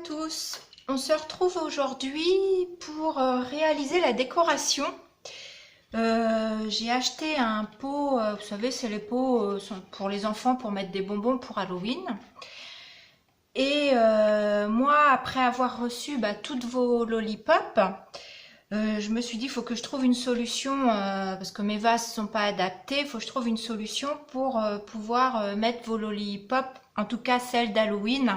tous, on se retrouve aujourd'hui pour réaliser la décoration. J'ai acheté un pot, vous savez c'est les pots sont pour les enfants pour mettre des bonbons pour Halloween. Et moi après avoir reçu toutes vos lollipops, je me suis dit il faut que je trouve une solution parce que mes vases ne sont pas adaptés, il faut que je trouve une solution pour pouvoir mettre vos lollipops, en tout cas celles d'Halloween.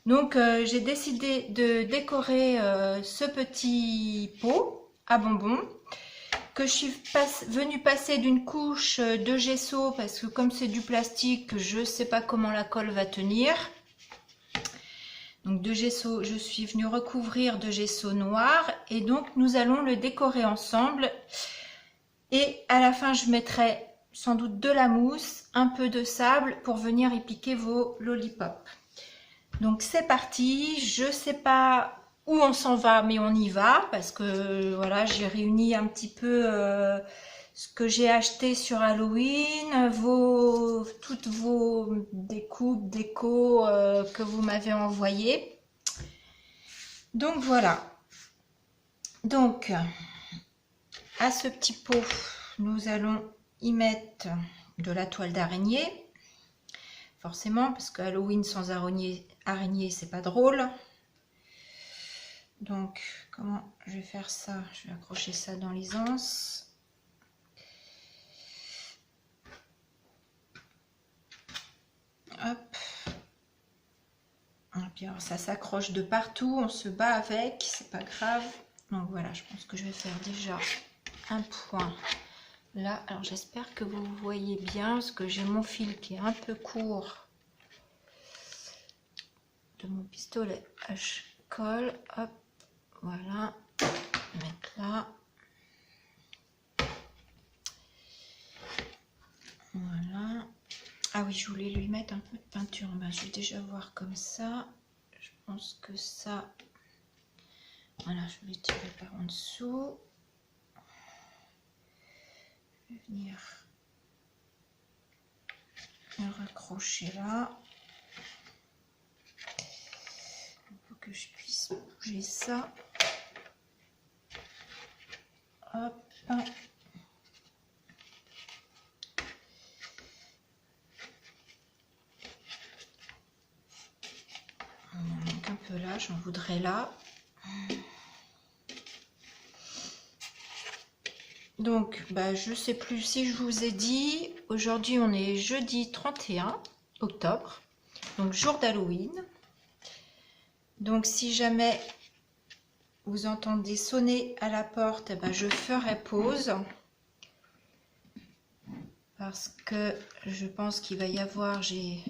Donc j'ai décidé de décorer ce petit pot à bonbons que je suis venue passer d'une couche de gesso parce que comme c'est du plastique, je ne sais pas comment la colle va tenir. Donc de gesso, je suis venue recouvrir de gesso noir et donc nous allons le décorer ensemble. Et à la fin, je mettrai sans doute de la mousse, un peu de sable pour venir y piquer vos lollipops. Donc c'est parti, je sais pas où on s'en va mais on y va parce que voilà, j'ai réuni un petit peu ce que j'ai acheté sur Halloween, toutes vos découpes, déco que vous m'avez envoyées. Donc voilà, donc à ce petit pot nous allons y mettre de la toile d'araignée. Forcément, parce que Halloween sans araignée, c'est pas drôle. Donc, comment je vais faire ça? Je vais accrocher ça dans les anses. Hop. Et puis alors, ça s'accroche de partout, on se bat avec, c'est pas grave. Donc voilà, je pense que je vais faire déjà un point là. Alors j'espère que vous voyez bien, parce que j'ai mon fil qui est un peu court de mon pistolet H-colle. Hop, voilà, mettre là. Voilà. Ah oui, je voulais lui mettre un peu de peinture. Ben, je vais déjà voir comme ça. Je pense que ça... Voilà, je vais tirer par en dessous. Je vais venir le raccrocher là. Il faut que je puisse bouger ça. Hop. On manque un peu là, j'en voudrais là. Donc, je sais plus si je vous ai dit, aujourd'hui on est jeudi 31 octobre, donc jour d'Halloween. Donc si jamais vous entendez sonner à la porte, je ferai pause. Parce que je pense qu'il va y avoir, j'ai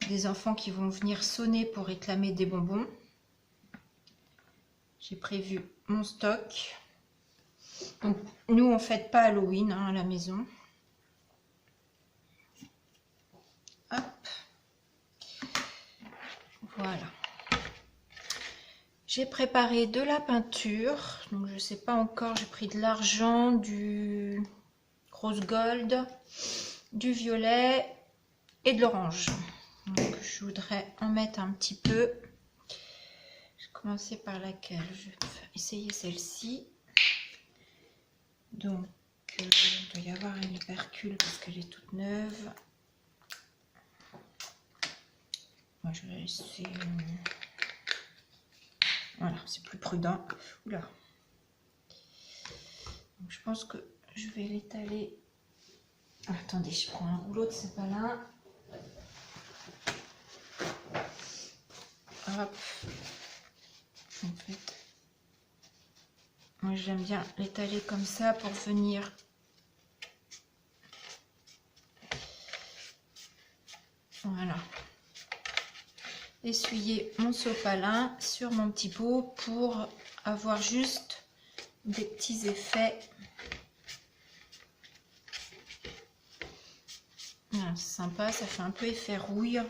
des enfants qui vont venir sonner pour réclamer des bonbons. J'ai prévu mon stock. Donc, nous, on ne fête pas Halloween à la maison. Hop. Voilà. J'ai préparé de la peinture. Donc, je ne sais pas encore, j'ai pris de l'argent, du rose gold, du violet et de l'orange. Donc, je voudrais en mettre un petit peu. Je vais commencer par laquelle? Je vais essayer celle-ci. Donc, il doit y avoir une percule parce qu'elle est toute neuve. Moi, je vais laisser. Voilà, c'est plus prudent. Oula. Donc, je pense que je vais l'étaler. Attendez, je prends un rouleau de sépalin. Hop. En fait, moi j'aime bien l'étaler comme ça pour venir voilà essuyer mon sopalin sur mon petit pot pour avoir juste des petits effets. Voilà, c'est sympa, ça fait un peu effet rouille.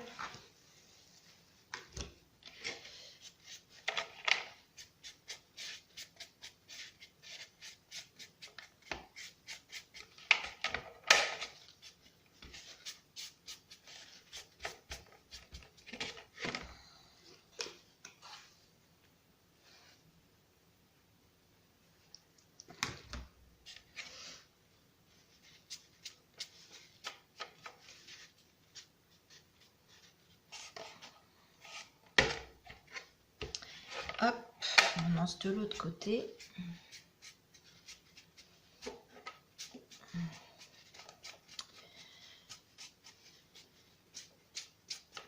Hop, on lance de l'autre côté.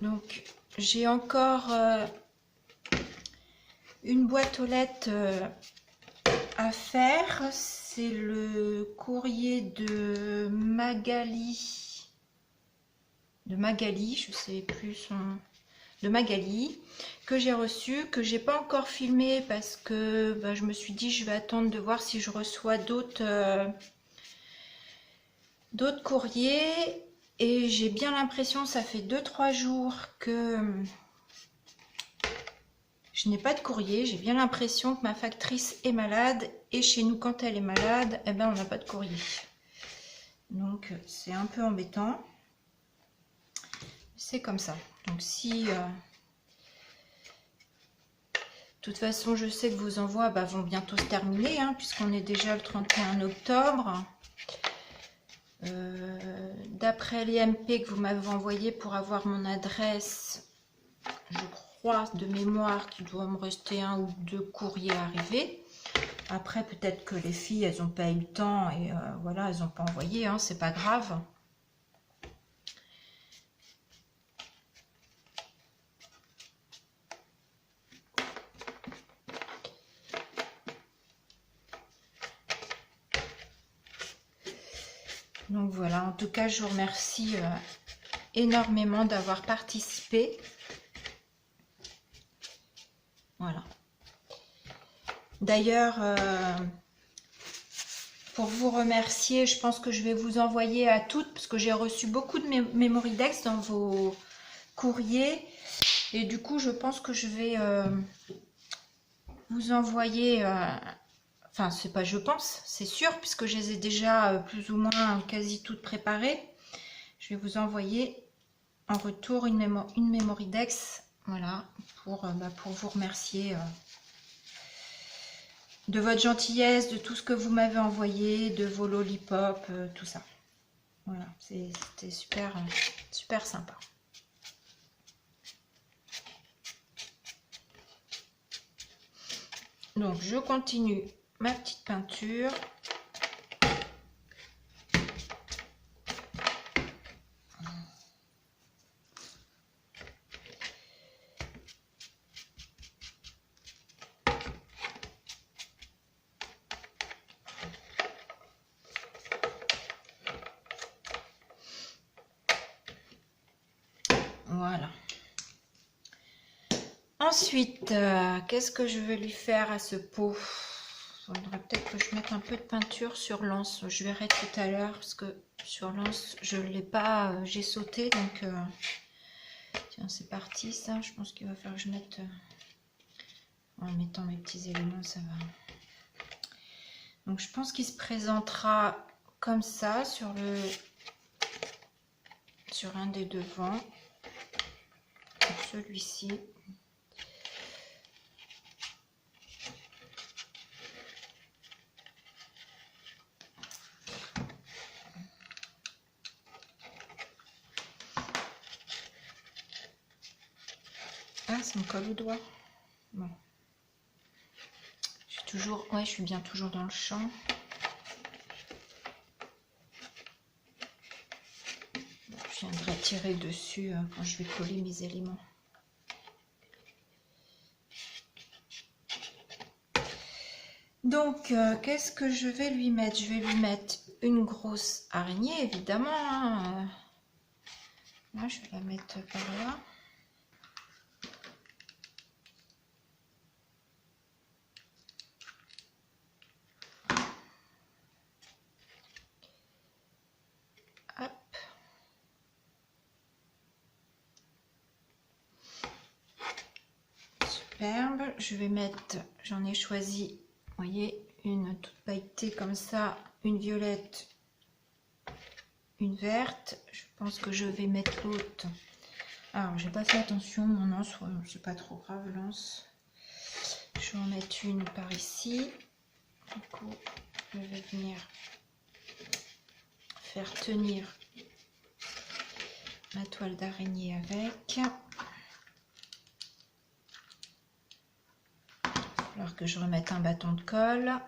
Donc, j'ai encore une boîte aux lettres à faire. C'est le courrier de Magali. Je sais plus son... de Magali, que j'ai reçu, que j'ai pas encore filmé parce que bah, je me suis dit je vais attendre de voir si je reçois d'autres courriers. Et j'ai bien l'impression, ça fait 2-3 jours que je n'ai pas de courrier. J'ai bien l'impression que ma factrice est malade. Et chez nous, quand elle est malade, eh ben, on n'a pas de courrier. Donc, c'est un peu embêtant. C'est comme ça. Donc, si... de toute façon, je sais que vos envois vont bientôt se terminer, hein, puisqu'on est déjà le 31 octobre. D'après les MP que vous m'avez envoyé pour avoir mon adresse, je crois de mémoire qu'il doit me rester 1 ou 2 courriers arrivés. Après, peut-être que les filles, elles n'ont pas eu le temps et voilà, elles n'ont pas envoyé, hein, c'est pas grave. Donc voilà, en tout cas, je vous remercie énormément d'avoir participé. Voilà. D'ailleurs, pour vous remercier, je pense que je vais vous envoyer à toutes, parce que j'ai reçu beaucoup de Memorydex dans vos courriers. Et du coup, je pense que je vais vous envoyer... enfin, c'est pas je pense, c'est sûr, puisque je les ai déjà plus ou moins quasi toutes préparées. Je vais vous envoyer en retour une Memorydex, voilà, pour vous remercier de votre gentillesse, de tout ce que vous m'avez envoyé, de vos lollipops, tout ça. Voilà, c'était super, super sympa. Donc, je continue ma petite peinture. Voilà. Ensuite, qu'est-ce que je vais lui faire à ce pot? Il faudrait peut-être que je mette un peu de peinture sur l'anse. Je verrai tout à l'heure parce que sur l'anse, je ne l'ai pas, j'ai sauté. Donc, tiens, c'est parti ça. Je pense qu'il va falloir que je mette, en mettant mes petits éléments, ça va. Donc, je pense qu'il se présentera comme ça sur un des devants. Celui-ci. Ah, ça me colle au doigt. Bon. Je suis toujours... Ouais, je suis bien toujours dans le champ. Je viendrai tirer dessus quand je vais coller mes éléments. Donc, qu'est-ce que je vais lui mettre? Je vais lui mettre une grosse araignée, évidemment. Hein. Là, je vais la mettre par là. Hop. Superbe. Je vais mettre, j'en ai choisi, vous voyez, une toute pailletée comme ça, une violette, une verte. Je pense que je vais mettre l'autre. Alors, j'ai pas fait attention, mon anse, c'est pas trop grave, l'anse. Je vais en mettre une par ici. Du coup, je vais venir faire tenir ma toile d'araignée avec. falloir que je remette un bâton de colle.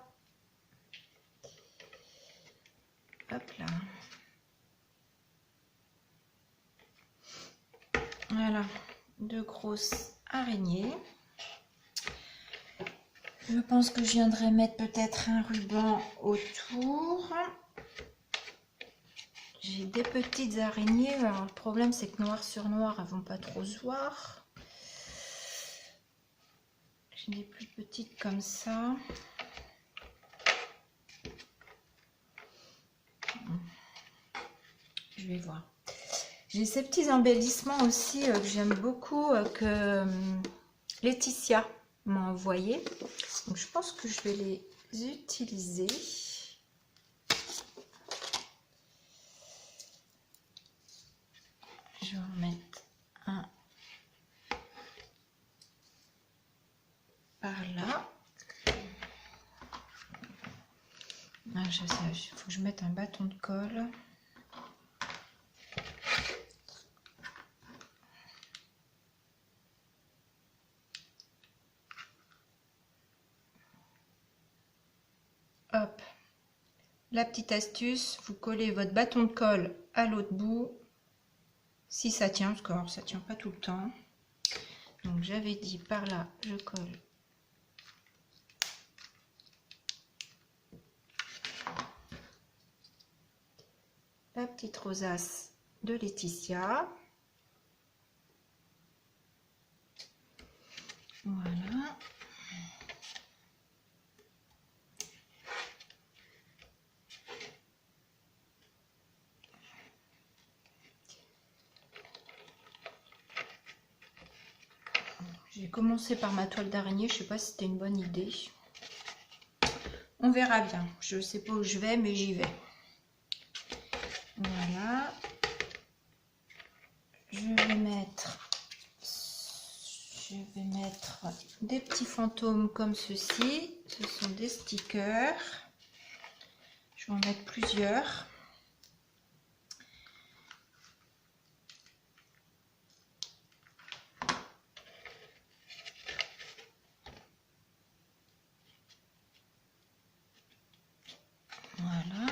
Hop là. Voilà, 2 grosses araignées. Je pense que je viendrai mettre peut-être un ruban autour. J'ai des petites araignées. Alors, le problème, c'est que noir sur noir, elles vont pas trop se voir. J'ai des plus petites comme ça. Je vais voir. J'ai ces petits embellissements aussi que j'aime beaucoup, que Laetitia m'a envoyé. Donc je pense que je vais les utiliser. Je vais en mettre un par là. Ah, il faut que je mette un bâton de colle. Hop, la petite astuce, vous collez votre bâton de colle à l'autre bout, si ça tient, parce que alors, ça tient pas tout le temps. Donc j'avais dit par là, je colle. La petite rosace de Laetitia. Voilà. J'ai commencé par ma toile d'araignée, je sais pas si c'était une bonne idée. On verra bien. Je sais pas où je vais, mais j'y vais. Voilà. Je vais mettre des petits fantômes comme ceci. Ce sont des stickers. Je vais en mettre plusieurs. Voilà.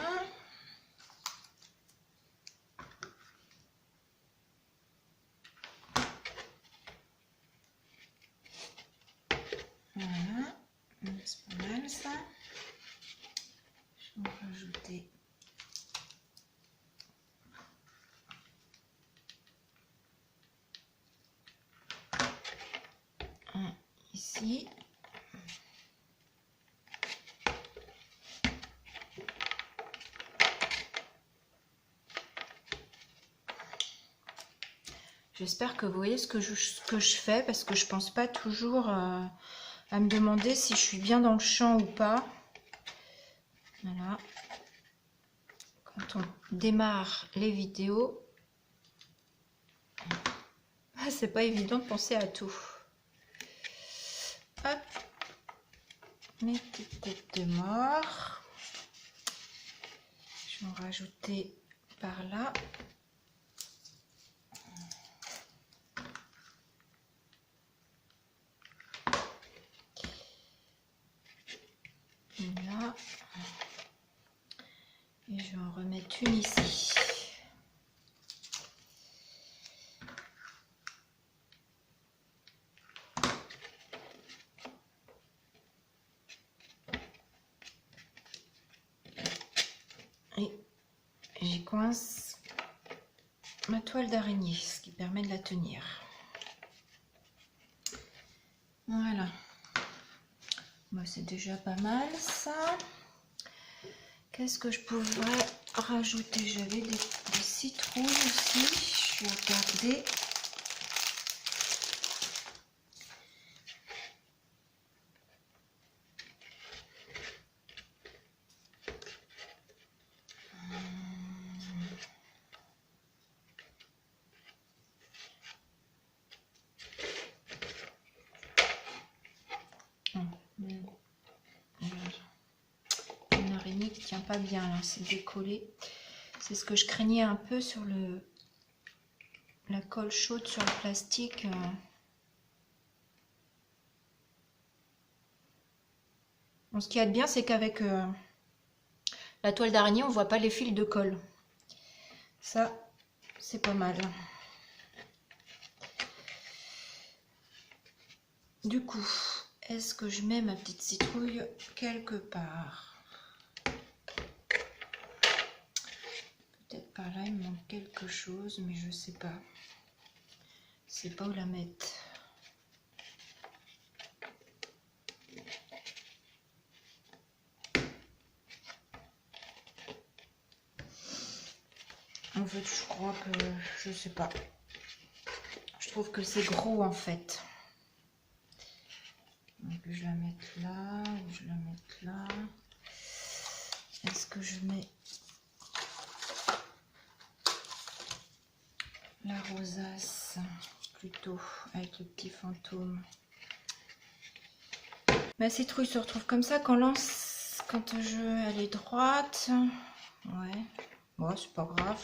Voilà. C'est pas mal ça. Je vais en rajouter un ici. J'espère que vous voyez ce que je fais, parce que je pense pas toujours à me demander si je suis bien dans le champ ou pas. Voilà. Quand on démarre les vidéos, c'est pas évident de penser à tout. Hop, mes petites têtes de mort. Je vais en rajouter par là. Là. Et je vais en remettre une ici. Et j'y coince ma toile d'araignée, ce qui permet de la tenir. Voilà. Bah, c'est déjà pas mal ça. Qu'est-ce que je pourrais rajouter? J'avais des citrouilles aussi. Je vais regarder. Une araignée qui tient pas bien là, c'est décollé. C'est ce que je craignais un peu sur la colle chaude sur le plastique. Bon, ce qu'il y a de bien, c'est qu'avec la toile d'araignée, on voit pas les fils de colle. Ça, c'est pas mal. Du coup, est-ce que je mets ma petite citrouille quelque part? Peut-être par là, il me manque quelque chose, mais je sais pas. Je sais pas où la mettre. En fait, je crois que... je sais pas. Je trouve que c'est gros, en fait. Donc, je la mette là, ou je la mette là. Est-ce que je mets la rosace plutôt avec le petit fantôme? Ma citrouille se retrouve comme ça quand elle est droite. Ouais, bon, c'est pas grave.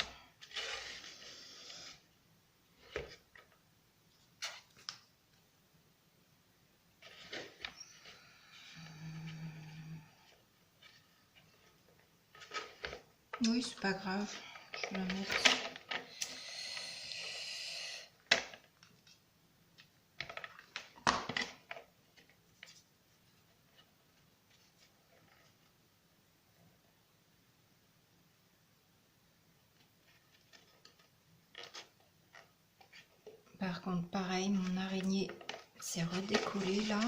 Oui, c'est pas grave. Je vais la mettre. Par contre, pareil, mon araignée s'est redécollée là.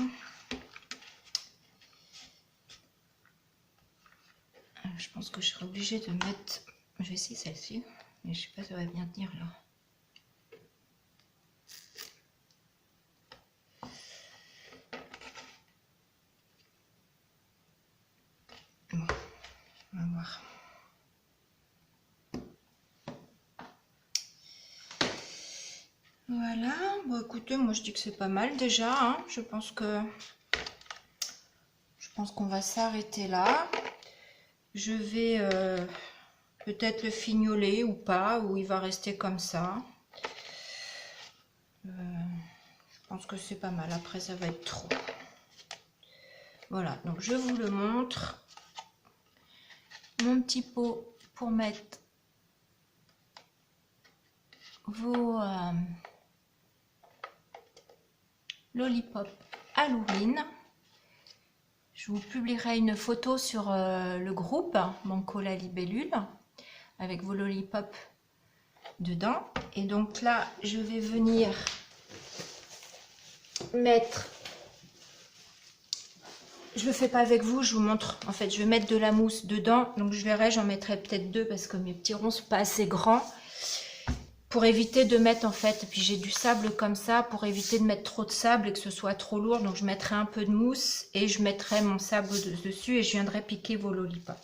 Je pense que je serai obligée de mettre... Je vais essayer celle-ci, mais je sais pas si ça va bien tenir là. Bon, on va voir. Voilà, bon écoutez, moi je dis que c'est pas mal déjà, hein. Je pense qu'on va s'arrêter là. Je vais peut-être le fignoler ou pas, ou il va rester comme ça. Je pense que c'est pas mal, après ça va être trop. Voilà, donc je vous le montre. Mon petit pot pour mettre vos lollipops Halloween. Je vous publierai une photo sur le groupe Banco la Libellule avec vos lollipops dedans. Et donc là, je vais venir mettre... Je le fais pas avec vous, je vous montre. En fait, je vais mettre de la mousse dedans. Donc je verrai, j'en mettrai peut-être 2 parce que mes petits ronds sont pas assez grands. Pour éviter de mettre en fait, et puis j'ai du sable comme ça, pour éviter de mettre trop de sable et que ce soit trop lourd. Donc je mettrai un peu de mousse et je mettrai mon sable dessus et je viendrai piquer vos lollipops.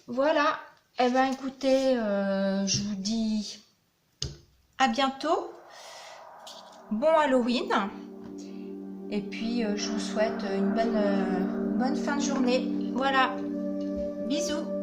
Voilà, et ben écoutez, je vous dis à bientôt. Bon Halloween. Et puis je vous souhaite une bonne fin de journée. Voilà, bisous.